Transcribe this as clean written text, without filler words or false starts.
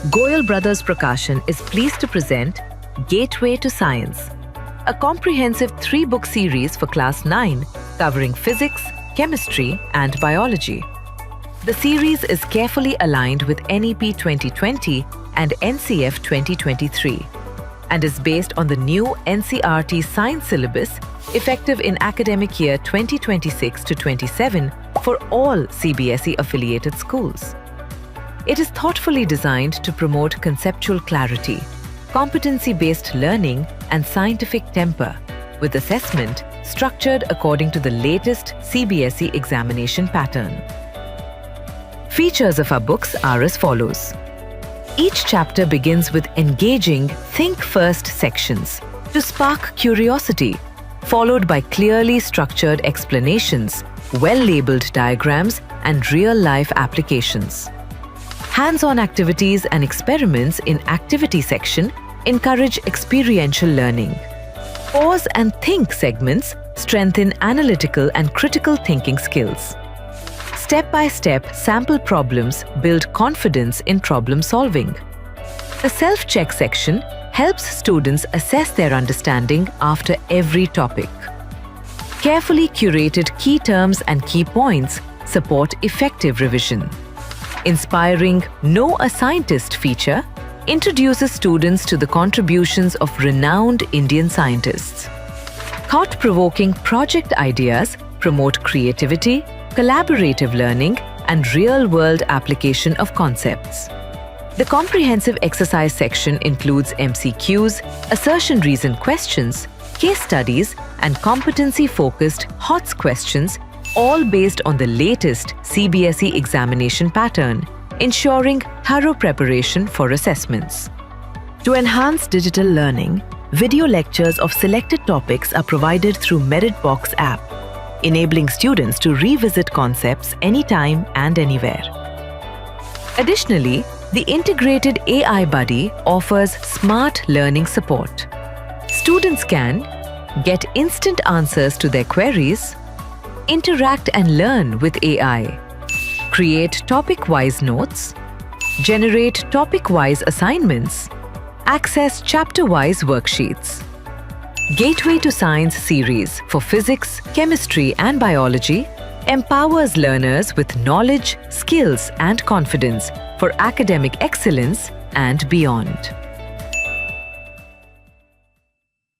Goyal Brothers Prakashan is pleased to present Gateway to Science, a comprehensive 3-book series for Class 9 covering physics, chemistry and biology. The series is carefully aligned with NEP 2020 and NCF 2023 and is based on the new NCERT science syllabus effective in academic year 2026 to 27 for all CBSE affiliated schools. It is thoughtfully designed to promote conceptual clarity, competency-based learning and scientific temper, with assessment structured according to the latest CBSE examination pattern. Features of our books are as follows. Each chapter begins with engaging Think First sections to spark curiosity, followed by clearly structured explanations, well-labeled diagrams and real-life applications. Hands-on activities and experiments in activity section encourage experiential learning. Pause and think segments strengthen analytical and critical thinking skills. Step-by-step sample problems build confidence in problem solving. The self-check section helps students assess their understanding after every topic. Carefully curated key terms and key points support effective revision. Inspiring Know a Scientist feature introduces students to the contributions of renowned Indian scientists. Thought-provoking project ideas promote creativity, collaborative learning, and real-world application of concepts. The comprehensive exercise section includes MCQs, assertion-reason questions, case studies, and competency-focused HOTS questions, all based on the latest CBSE examination pattern, ensuring thorough preparation for assessments. To enhance digital learning, video lectures of selected topics are provided through Meritbox app, enabling students to revisit concepts anytime and anywhere. Additionally, the integrated AI Buddy offers smart learning support. Students can get instant answers to their queries, interact and learn with AI, create topic-wise notes, generate topic-wise assignments, access chapter-wise worksheets. Gateway to Science series for physics, chemistry and biology empowers learners with knowledge, skills and confidence for academic excellence and beyond.